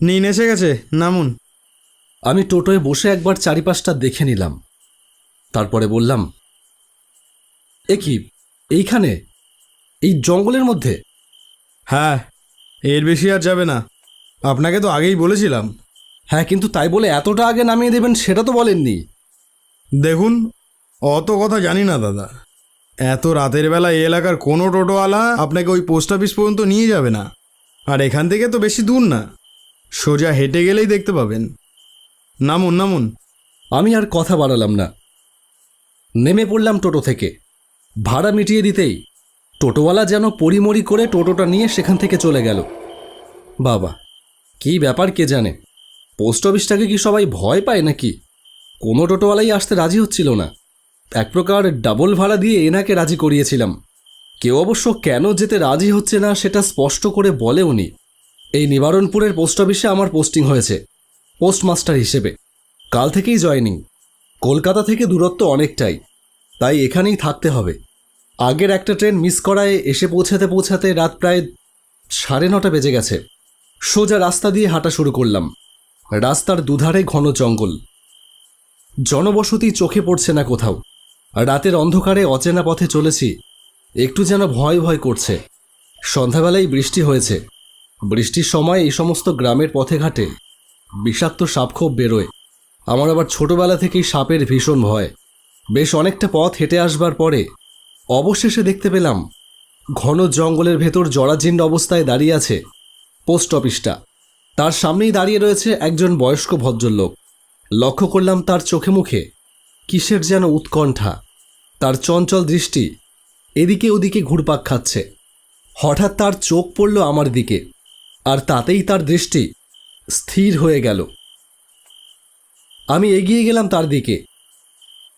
নিন এসে গেছে, নামুন। আমি টোটোয় বসে একবার চারিপাশটা দেখে নিলাম, তারপরে বললাম, এ কি এইখানে, এই জঙ্গলের মধ্যে? হ্যাঁ, এর বেশি আর যাবে না, আপনাকে তো আগেই বলেছিলাম। হ্যাঁ, কিন্তু তাই বলে এতটা আগে নামিয়ে দেবেন সেটা তো বলেননি। দেখুন, অত কথা জানি না দাদা। এত রাতের বেলা এই এলাকার কোনো টোটোওয়ালা আপনাকে ওই পোস্ট অফিস পর্যন্ত নিয়ে যাবে না। আর এখান থেকে তো বেশি দূর না, সোজা হেঁটে গেলেই দেখতে পাবেন। নামুন নামুন। আমি আর কথা বাড়ালাম না, নেমে পড়লাম টোটো থেকে। ভাড়া মিটিয়ে দিতেই টোটোওয়ালা যেন পরিমরি করে টোটোটা নিয়ে সেখান থেকে চলে গেল। বাবা, কী ব্যাপার কে জানে, পোস্ট অফিসটাকে কি সবাই ভয় পায় নাকি? কোনো টোটোওয়ালাই আসতে রাজি হচ্ছিল না। এক প্রকার ডাবল ভাড়া দিয়ে এনাকে রাজি করিয়েছিলাম। কেউ অবশ্য কেন যেতে রাজি হচ্ছে না সেটা স্পষ্ট করে বলেওনি। এই নিবারণপুরের পোস্ট অফিসে আমার পোস্টিং হয়েছে পোস্টমাস্টার হিসেবে। কাল থেকেই জয়েনিং। কলকাতা থেকে দূরত্ব অনেকটাই, তাই এখানেই থাকতে হবে। আগের একটা ট্রেন মিস করায় এসে পৌঁছাতে পৌঁছাতে রাত প্রায় 9:30 বেজে গেছে। সোজা রাস্তা দিয়ে হাঁটা শুরু করলাম। রাস্তার দুধারে ঘন জঙ্গল, জনবসতি চোখে পড়ছে না কোথাও। রাতের অন্ধকারে অচেনা পথে চলেছি, একটু যেন ভয় ভয় করছে। সন্ধ্যাবেলায় বৃষ্টি হয়েছে। বৃষ্টির সময় এই সমস্ত গ্রামের পথে ঘাটে বিষাক্ত সাপখোপ বেরোয়। আমার আবার ছোটবেলা থেকেই সাপের ভীষণ ভয়। বেশ অনেকটা পথ হেঁটে আসবার পরে অবশেষে দেখতে পেলাম ঘন জঙ্গলের ভেতর জরাজীর্ণ অবস্থায় দাঁড়িয়ে আছে পোস্ট অফিসটা। তার সামনেই দাঁড়িয়ে রয়েছে একজন বয়স্ক ভদ্রলোক। লক্ষ্য করলাম তার চোখে মুখে কিসের যেন উৎকণ্ঠা। তার চঞ্চল দৃষ্টি এদিকে ওদিকে ঘুরপাক খাচ্ছে। হঠাৎ তার চোখ পড়ল আমার দিকে, আর তাতেই তার দৃষ্টি স্থির হয়ে গেল। আমি এগিয়ে গেলাম তার দিকে।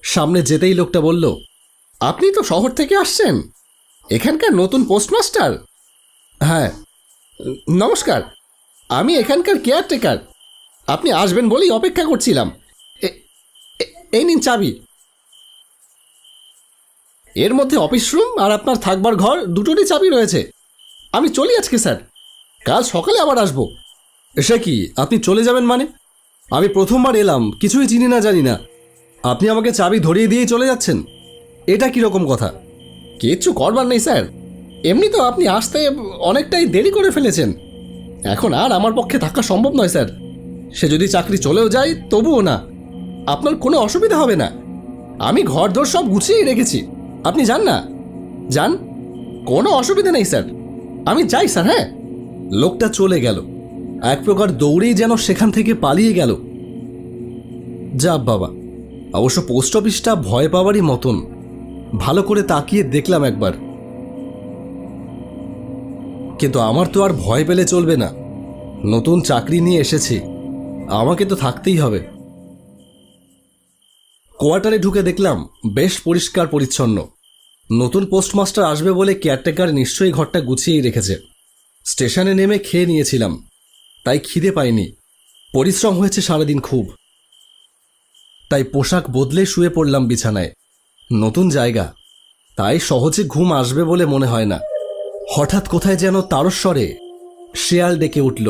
সামনে যেতেই লোকটা বলল, আপনি তো শহর থেকে আসছেন, এখানকার নতুন পোস্টমাস্টার? হ্যাঁ, নমস্কার, আমি এখানকার কেয়ারটেকার। আপনি আসবেন বলেই অপেক্ষা করছিলাম। এই নিন চাবি। এর মধ্যে অফিস রুম আর আপনার থাকবার ঘর দুটোরই চাবি রয়েছে। আমি চলি আজকে স্যার, কাল সকালে আবার আসবো। সে কি, আপনি চলে যাবেন মানে? আমি প্রথমবার এলাম, কিছুই চিনি না জানি না, আপনি আমাকে চাবি ধরিয়ে দিয়েই চলে যাচ্ছেন? এটা কীরকম কথা? কিচ্ছু করবার নেই স্যার, এমনি তো আপনি আসতে অনেকটাই দেরি করে ফেলেছেন। এখন আর আমার পক্ষে থাকা সম্ভব নয় স্যার। সে যদি চাকরি চলেও যায় তবুও না, আপনার কোনো অসুবিধা হবে না। আমি ঘরদোর সব গুছিয়েই রেখেছি, আপনি যান না, যান, কোনো অসুবিধা নেই স্যার। আমি যাই স্যার। হ্যাঁ। লোকটা চলে গেল, এক প্রকার দৌড়েই যেন সেখান থেকে পালিয়ে গেল। যা বাবা, অবশ্য পোস্ট অফিসটা ভয় পাওয়ারই মতন। ভালো করে তাকিয়ে দেখলাম একবার, কিন্তু আমার তো আর ভয় পেলে চলবে না। নতুন চাকরি নিয়ে এসেছি, আমাকে তো থাকতেই হবে। কোয়ার্টারে ঢুকে দেখলাম বেশ পরিষ্কার পরিচ্ছন্ন। নতুন পোস্টমাস্টার আসবে বলে কেয়ারটেকার নিশ্চয়ই ঘরটা গুছিয়েই রেখেছে। স্টেশনে নেমে খেয়ে নিয়েছিলাম, তাই খিদে পাইনি। পরিশ্রম হয়েছে সারাদিন খুব, তাই পোশাক বদলে শুয়ে পড়লাম বিছানায়। নতুন জায়গা, তাই সহজে ঘুম আসবে বলে মনে হয় না। হঠাৎ কোথায় যেন তারস্বরে শেয়াল ডেকে উঠল।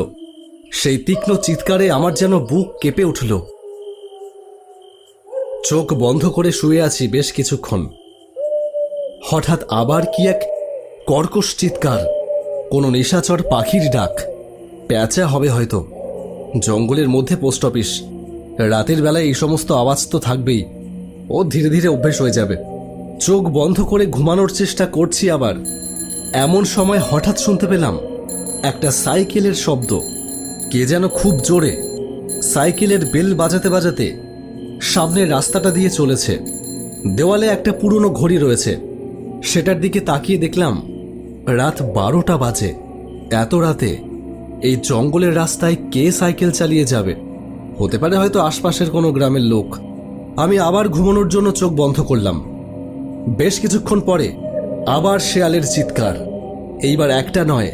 সেই তীক্ষ্ণ চিৎকারে আমার যেন বুক কেঁপে উঠল। চোখ বন্ধ করে শুয়ে আছি বেশ কিছুক্ষণ। হঠাৎ আবার কি এক কর্কশ চিৎকার, কোনো নিশাচর পাখির ডাক। প্যাঁচা হবে হয়তো। জঙ্গলের মধ্যে পোস্ট অফিস, রাতের বেলায় এই সমস্ত আওয়াজ তো থাকবেই। ও ধীরে ধীরে অভ্যেস হয়ে যাবে। চোখ বন্ধ করে ঘুমানোর চেষ্টা করছি, আবার এমন সময় হঠাৎ শুনতে পেলাম একটা সাইকেলের শব্দ। কে যেন খুব জোরে সাইকেলের বেল বাজাতে বাজাতে সামনের রাস্তাটা দিয়ে চলেছে। দেওয়ালে একটা পুরনো ঘড়ি রয়েছে, সেটার দিকে তাকিয়ে দেখলাম রাত 12টা বাজে। এত রাতে এই জঙ্গলের রাস্তায় কে সাইকেল চালিয়ে যাবে? হতে পারে হয়তো আশপাশের কোনো গ্রামের লোক। আমি আবার ঘুমানোর জন্য চোখ বন্ধ করলাম। বেশ কিছুক্ষণ পরে আবার শেয়ালের চিৎকার। এইবার একটা নয়,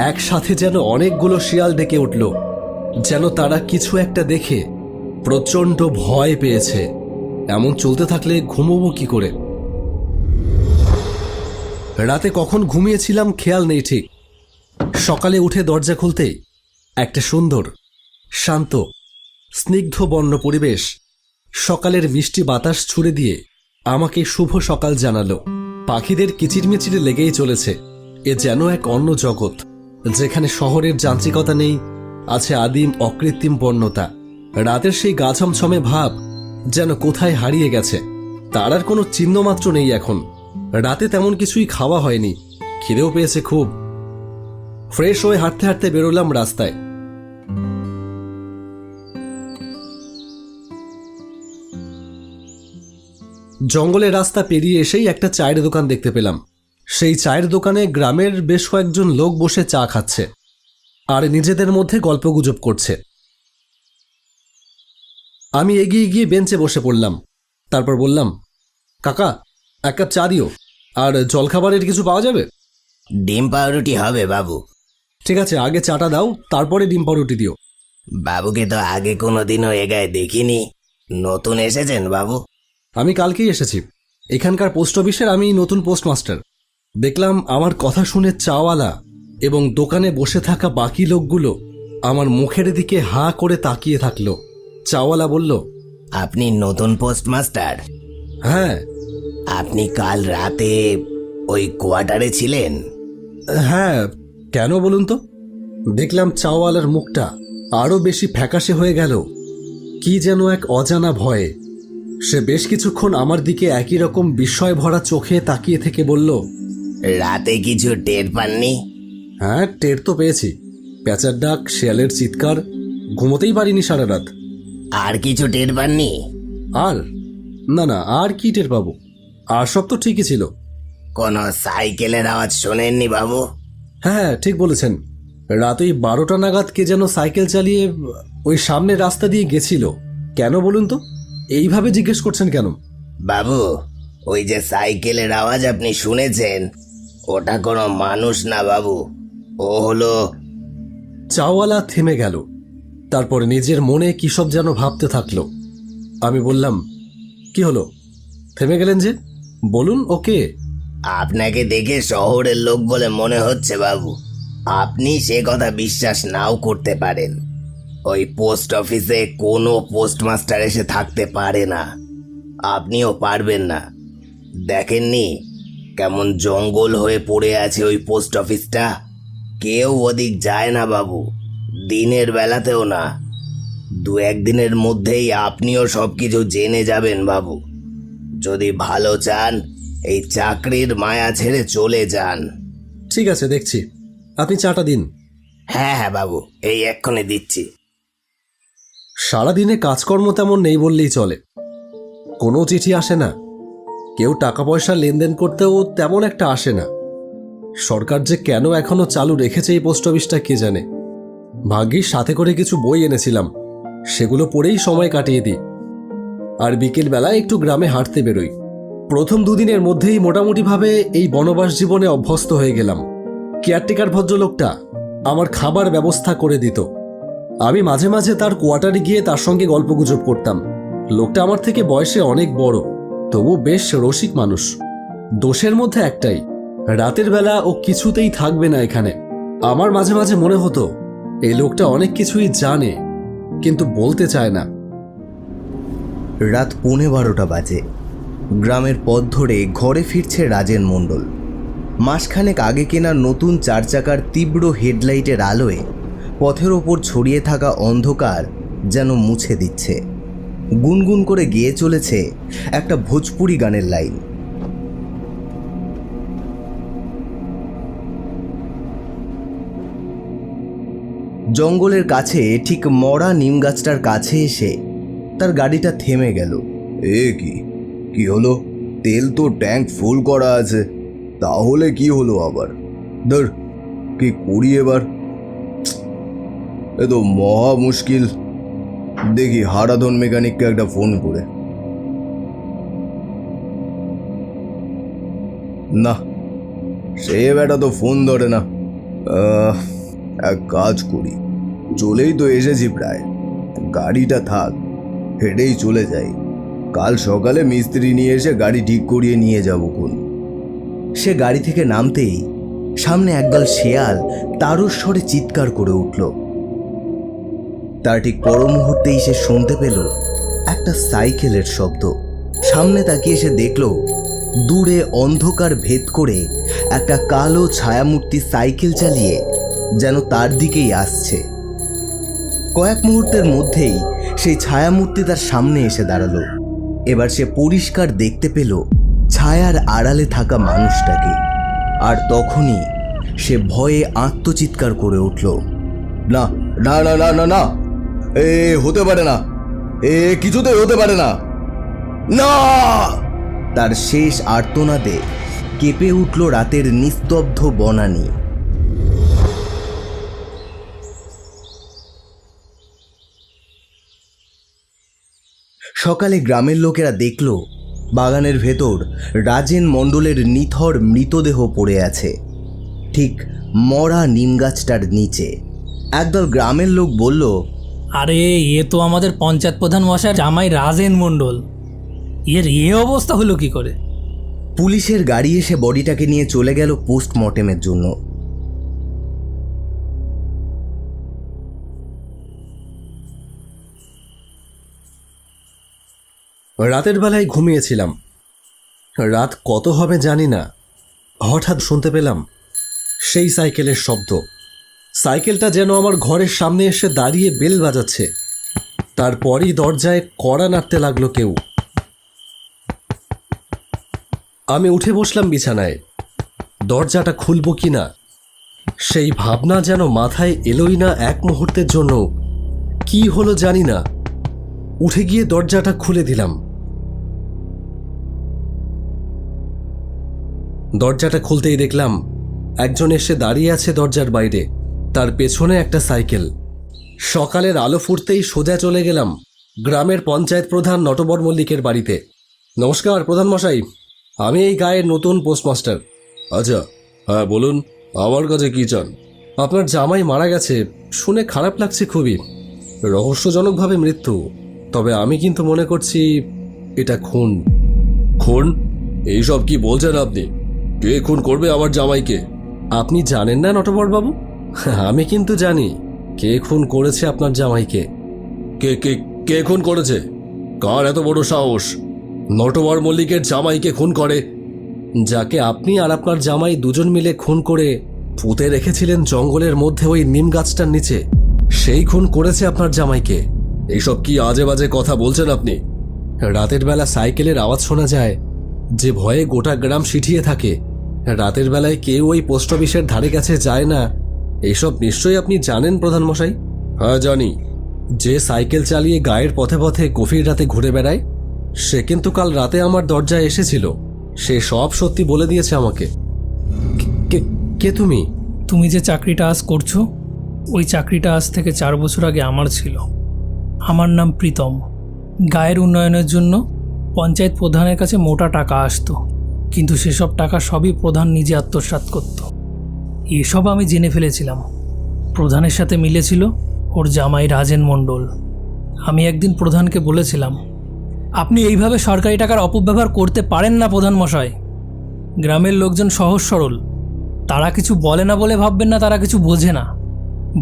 একসাথে যেন অনেকগুলো শিয়াল ডেকে উঠল, যেন তারা কিছু একটা দেখে প্রচণ্ড ভয় পেয়েছে। এমন চলতে থাকলে ঘুমোবো কি করে? রাতে কখন ঘুমিয়েছিলাম খেয়াল নেই ঠিক। সকালে উঠে দরজা খুলতেই একটা সুন্দর শান্ত স্নিগ্ধ বর্ণ পরিবেশ সকালের মিষ্টি বাতাস ছুড়ে দিয়ে আমাকে শুভ সকাল জানালো। পাখিদের কিচিরমিচিরে লেগেই চলেছে। এ যেন এক অন্য জগৎ, যেখানে শহরের যান্ত্রিকতা নেই, আছে আদিম অকৃত্রিম বর্ণতা। রাতের সেই গা ছমছমে ভাব যেন কোথায় হারিয়ে গেছে, তার আর কোনো চিহ্নমাত্র নেই এখন। রাতে তেমন কিছুই খাওয়া হয়নি, খিদেও পেয়েছে খুব। ফ্রেশ হয়ে হাঁটতে হাঁটতে বেরোলাম রাস্তায়। জঙ্গলের রাস্তা পেরিয়ে এসেই একটা চায়ের দোকান দেখতে পেলাম। সেই চায়ের দোকানে গ্রামের বেশ কয়েকজন লোক বসে চা খাচ্ছে আর নিজেদের মধ্যে গল্পগুজব করছে। আমি এগিয়ে গিয়ে বেঞ্চে বসে পড়লাম। তারপর বললাম, কাকা, এক কাপ চা দিও, আর জলখাবারের কিছু পাওয়া যাবে? ডিম পাউরুটি হবে বাবু। ঠিক আছে, আগে চাটা দাও, তারপরে ডিম পাউরুটি দিও। বাবুকে তো আগে কোনোদিনও এ গায়ে দেখিনি, নতুন এসেছেন বাবু? আমি কালকেই এসেছি। এখানকার পোস্ট অফিসের আমি নতুন পোস্টমাস্টার। দেখলাম আমার কথা শুনে চাওয়ালা এবং দোকানে বসে থাকা বাকি লোকগুলো আমার মুখের দিকে হাঁ করে তাকিয়ে থাকলো। চাওয়ালা বলল, আপনি নতুন পোস্টমাস্টার? হ্যাঁ। আপনি কাল রাতে ওই কোয়ার্টারে ছিলেন? হ্যাঁ, কেন বলুন তো? দেখলাম চাওয়ালার মুখটা আরো বেশি ফ্যাকাশে হয়ে গেল, কি যেন এক অজানা ভয়ে। সে বেশ কিছুক্ষণ আমার দিকে একই রকম বিস্ময় ভরা চোখে তাকিয়ে থেকে বলল, রাতে কিছু টের পাননি? হ্যাঁ, টের তো পেয়েছি। প্যাঁচার ডাক, শেয়ালের চিৎকার, ঘুমোতেই পারিনি সারা রাত। আর কিছু টের পাননি? আর না না, আর কি টের পাবো? আর সব তো ঠিকই ছিল। কোনো সাইকেলের আওয়াজ শোনেননি বাবু? হ্যাঁ, ঠিক বলেছেন। রাত ওই 12টা নাগাদ কে যেন সাইকেল চালিয়ে ওই সামনের রাস্তা দিয়ে গেছিল। কেন বলুন তো? এইভাবে জিজ্ঞেস করছেন কেন? বাবু, ওই যে সাইকেলের আওয়াজ আপনি শুনেছেন, ওটা কোনো মানুষ না বাবু, ও হলো... চাওয়ালা থেমে গেল। তারপর নিজের মনে কি সব যেন ভাবতে থাকলো। আমি বললাম, কি হলো? থেমে গেলেন যে? বলুন, ওকে। আপনাকে দেখে শহরের লোক বলে মনে হচ্ছে বাবু। আপনি সে কথা বিশ্বাস নাও করতে পারেন। ওই পোস্ট অফিসে কোনো পোস্টমাস্টার এসে থাকতে পারে না, আপনিও পারবেন না। দেখেননি কেমন জঙ্গল হয়ে পড়ে আছে ওই পোস্ট অফিসটা? কেউ ওদিক যায় না বাবু, দিনের বেলাতেও না। 2-1 দিনের মধ্যেই আপনিও সবকিছু জেনে যাবেন বাবু। যদি ভালো চান, এই চাকরির মায়া ছেড়ে চলে যান। ঠিক আছে, দেখছি। আপনি চাটা দিন। হ্যাঁ হ্যাঁ বাবু, এই এক্ষুনি দিচ্ছি। সারাদিনে কাজকর্ম তেমন নেই বললেই চলে। কোনো চিঠি আসে না, কেউ টাকা পয়সা লেনদেন করতেও তেমন একটা আসে না। সরকার যে কেন এখনো চালু রেখেছে এই পোস্ট অফিসটা কে জানে। ভাগ্যিস সাথে করে কিছু বই এনেছিলাম, সেগুলো পড়েই সময় কাটিয়ে দিই। আর বিকেলবেলায় একটু গ্রামে হাঁটতে বেরোই। প্রথম 2 দিনের মধ্যেই মোটামুটিভাবে এই বনবাস জীবনে অভ্যস্ত হয়ে গেলাম। কেয়ারটেকার ভদ্রলোকটা আমার খাবার ব্যবস্থা করে দিত। আমি মাঝে মাঝে তার কোয়ার্টারে গিয়ে তার সঙ্গে গল্পগুজব করতাম। লোকটা আমার থেকে বয়সে অনেক বড়, তবু বেশ রসিক মানুষ। দোষের মধ্যে একটাই, রাতের বেলা ও কিছুতেই থাকবে না এখানে। আমার মাঝে মাঝে মনে হতো এই লোকটা অনেক কিছুই জানে, কিন্তু বলতে চায় না। রাত 12:15 বাজে। গ্রামের পথ ধরে ঘরে ফিরছে রাজেন মণ্ডল। মাসখানেক আগে কেনা নতুন 4 চাকার তীব্র হেডলাইটের আলোয় পথের ওপর ছড়িয়ে থাকা অন্ধকার যেন মুছে দিচ্ছে। গুনগুন করে গেয়ে চলেছে একটা ভোজপুরি গানের লাইন। জঙ্গলের কাছে ঠিক মরা নিম গাছটার কাছে এসে তার গাড়িটা থেমে গেল। কি হলো? তেল তো ট্যাঙ্ক ফুল করা আছে, তাহলে কি হলো আবার? ধর, কি করি এবার? এ তো মহা মুশকিল। দেখি হারাধন মেকানিককে একটা ফোন করে। না, সে বেটা তো ফোন ধরে না। এক কাজ করি, চলেই তো এসেছি প্রায়, গাড়িটা থাক, হেঁটেই চলে যাই। কাল সকালে মিস্ত্রি নিয়ে এসে গাড়ি ঠিক করিয়ে নিয়ে যাব কোন। সে গাড়ি থেকে নামতেই সামনে একদল শেয়াল তারস্বরে চিৎকার করে উঠল। তার ঠিক পর মুহূর্তেই সে শুনতে পেল একটা সাইকেলের শব্দ। সামনে তাকিয়ে সে দেখল দূরে অন্ধকার ভেদ করে একটা কালো ছায়ামূর্তি সাইকেল চালিয়ে যেন তার দিকেই আসছে। কয়েক মুহূর্তের মধ্যেই সেই ছায়ামূর্তি তার সামনে এসে দাঁড়ালো। এবার সে পরিষ্কার দেখতে পেল ছায়ার আড়ালে থাকা মানুষটাকে। আর তখনই সে ভয়ে আত্মচিৎকার করে উঠল, না না না না না না, এ হতে পারে না, এ কিছুতেই হতে পারে না, না। তার শেষ আর্তনাদে কেঁপে উঠল রাতের নিস্তব্ধ বনানী। সকালে গ্রামের লোকেরা দেখল বাগানের ভেতর রাজেন মণ্ডলের নিথর মৃতদেহ পড়ে আছে, ঠিক মরা নিমগাছটার নিচে। একদল গ্রামের লোক বলল, আরে এ তো আমাদের পঞ্চায়েত প্রধান মশাই জামাই রাজেন মণ্ডল, এর এ অবস্থা হলো কি করে? পুলিশের গাড়ি এসে বডিটাকে নিয়ে চলে গেল পোস্টমর্টেমের জন্য। রাতের বেলায় ঘুমিয়েছিলাম। রাত কত হবে জানি না, হঠাৎ শুনতে পেলাম সেই সাইকেলের শব্দ। সাইকেলটা যেন আমার ঘরের সামনে এসে দাঁড়িয়ে বেল বাজাচ্ছে। তারপরই দরজায় কড়া নাড়তে লাগলো কেউ। আমি উঠে বসলাম বিছানায়। দরজাটা খুলব কি না সেই ভাবনা যেন মাথায় এলোই না এক মুহূর্তের জন্য। কি হলো জানি না, উঠে গিয়ে দরজাটা খুলে দিলাম। দরজাটা খুলতেই দেখলাম একজন এসে দাঁড়িয়ে আছে দরজার বাইরে, তার পেছনে একটা সাইকেল। সকালের আলো ফুটতেই সোজা চলে গেলাম গ্রামের পঞ্চায়েত প্রধান নটবর মল্লিকের বাড়িতে। নমস্কার প্রধান মশাই, আমি এই গায়ের নতুন পোস্টমাস্টার। আচ্ছা, হ্যাঁ বলুন, আমার কাছে কি চান? আপনার জামাই মারা গেছে, শুনে খারাপ লাগছে খুবই। রহস্যজনকভাবে মৃত্যু, তবে আমি কিন্তু মনে করছি এটা খুন। খুন? এইসব কি বলছেন আপনি? কে খুন করবে আমার জামাইকে? আপনি জানেন না নটবর বাবু? আমি কিন্তু জানি কে খুন করেছে আপনার জামাইকে। কে কে কে খুন করেছে? কার এত বড় সাহস নটবর মল্লিকের জামাইকে খুন করে? যাকে আপনি আর আপনার জামাই দুজন মিলে খুন করে পুঁতে রেখেছিলেন জঙ্গলের মধ্যে ওই নিম গাছটার নিচে, সেই খুন করেছে আপনার জামাইকে। এইসব কি আজে বাজে কথা বলছেন আপনি? রাতের বেলা সাইকেলের আওয়াজ শোনা যায়, যে ভয়ে গোটা গ্রাম সিঁটিয়ে থাকে। রাতের বেলায় কেউ ওই পোস্ট অফিসের ধারে কাছে যায় না, এইসব নিশ্চয়ই আপনি জানেন প্রধান মশাই। হ্যাঁ জানি। যে সাইকেল চালিয়ে গায়ের পথে পথে গভীর রাতে ঘুরে বেড়ায়, সে কিন্তু কাল রাতে আমার দরজায় এসেছিল। সে সব সত্যি বলে দিয়েছে আমাকে। কে তুমি? তুমি যে চাকরিটা আজ করছো, ওই চাকরিটা আজ থেকে 4 বছর আগে আমার ছিল। আমার নাম প্রীতম। গায়ের উন্নয়নের জন্য পঞ্চায়েত প্রধানের কাছে মোটা টাকা আসতো, কিন্তু সেসব টাকা সবই প্রধান নিজে আত্মসাৎ করত। এসব আমি জেনে ফেলেছিলাম। প্রধানের সাথে মিলেছিল ওর জামাই রাজেন মণ্ডল। আমি একদিন প্রধানকে বলেছিলাম, আপনি এইভাবে সরকারি টাকার অপব্যবহার করতে পারেন না প্রধান মশাই। গ্রামের লোকজন সহজ সরল, তারা কিছু বলে না বলে ভাববেন না তারা কিছু বোঝে না।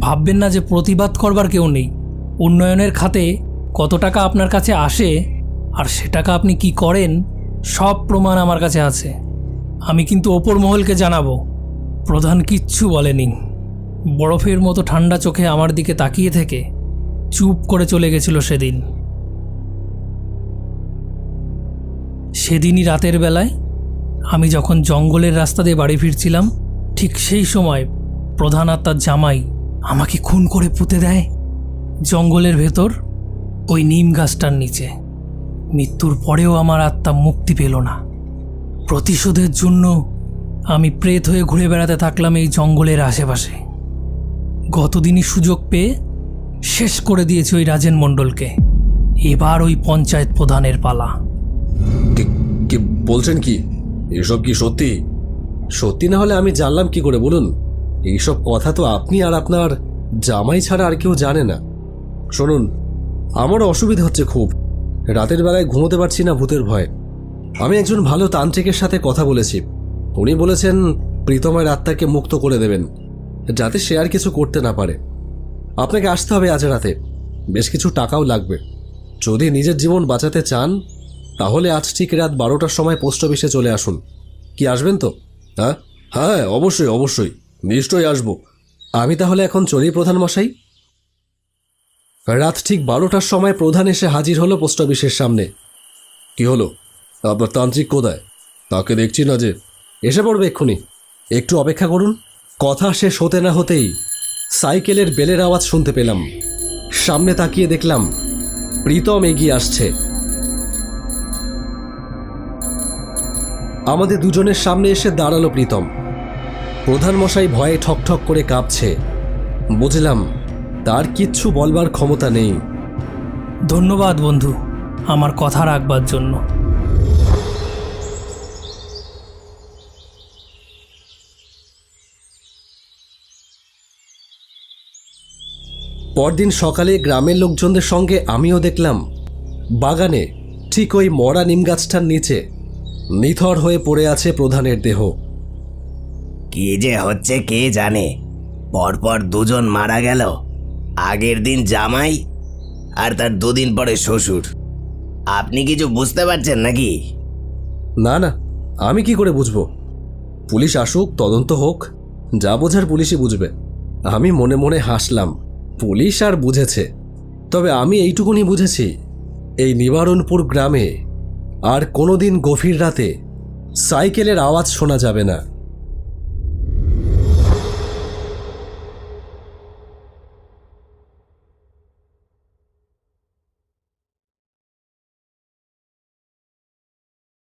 ভাববেন না যে প্রতিবাদ করবার কেউ নেই। উন্নয়নের খাতে কত টাকা আপনার কাছে আসে আর সে টাকা আপনি কি করেন, সব প্রমাণ আমার কাছে আছে। আমি কিন্তু ওপর মহলকে জানাবো। প্রধান কিচ্ছু বলেনি। বরফের মতো ঠান্ডা চোখে আমার দিকে তাকিয়ে থেকে চুপ করে চলে গেছিল সেদিন। সেদিনই রাতের বেলায় আমি যখন জঙ্গলের রাস্তা দিয়ে বাড়ি ফিরছিলাম, ঠিক সেই সময় প্রধান আর তার জামাই আমাকে খুন করে পুঁতে দেয় জঙ্গলের ভেতর ওই নিম গাছটার নিচে। মৃত্যুর পরেও আমার আত্মা মুক্তি পেল না। প্রতিশোধের জন্য আমি প্রেত হয়ে ঘুরে বেড়াতে থাকলাম এই জঙ্গলের আশেপাশে। গতদিনই সুযোগ পেয়ে শেষ করে দিয়েছে ওই রাজেন মণ্ডলকে। এবার ওই পঞ্চায়েত প্রধানের পালা। কি বলছেন? কি এসব কি সত্যি? সত্যি না হলে আমি জানলাম কি করে বলুন? এইসব কথা তো আপনি আর আপনার জামাই ছাড়া আর কেউ জানে না। শুনুন, আমারও অসুবিধা হচ্ছে খুব। রাতের বেলায় ঘুমোতে পারছি না ভূতের ভয়। আমি একজন ভালো তান্ত্রিকের সাথে কথা বলেছি। উনি বলেছেন প্রীতমের আত্মাকে মুক্ত করে দেবেন, যাতে সে আর কিছু করতে না পারে। আপনাকে আসতে হবে আজ রাতে। বেশ কিছু টাকাও লাগবে। যদি নিজের জীবন বাঁচাতে চান তাহলে আজ ঠিক রাত 12টার সময় পোস্ট অফিসে চলে আসুন। কি আসবেন তো? হ্যাঁ হ্যাঁ, অবশ্যই অবশ্যই, নিশ্চয়ই আসবো। আমি তাহলে এখন চলি প্রধান মশাই। রাত ঠিক 12টার সময় প্রধান এসে হাজির হলো পোস্ট অফিসের সামনে। কি হলো, আপনার তান্ত্রিক কোথায়? তাকে দেখছি না যে। এসে পড়বে এক্ষুনি, একটু অপেক্ষা করুন। কথা শেষ হতে না হতেই সাইকেলের বেলের আওয়াজ শুনতে পেলাম। সামনে তাকিয়ে দেখলাম প্রীতম এগিয়ে আসছে। আমাদের দুজনের সামনে এসে দাঁড়ালো প্রীতম। প্রধান মশাই ভয়ে ঠকঠক করে কাঁপছে। বুঝলাম তার কিচ্ছু বলবার ক্ষমতা নেই। ধন্যবাদ বন্ধু, আমার কথা রাখবার জন্য। পরদিন সকালে গ্রামের লোকজনদের সঙ্গে আমিও দেখলাম বাগানে ঠিক ওই মরা নিম গাছটার নিচে নিথর হয়ে পড়ে আছে প্রধানের দেহ। কি যে হচ্ছে কে জানে, পরপর দুজন মারা গেল। আগের দিন জামাই আর তার দুদিন পরে শ্বশুর। আপনি কিছু বুঝতে পারছেন নাকি? না না, আমি কি করে বুঝবো? পুলিশ আসুক, তদন্ত হোক, যা বোঝার পুলিশই বুঝবে। আমি মনে মনে হাসলাম, পুলিশ আর বুঝেছে। তবে আমি এইটুকুনি বুঝেছি, এই নিবারণপুর গ্রামে আর কোনোদিন গভীর রাতে সাইকেলের আওয়াজ শোনা যাবে না।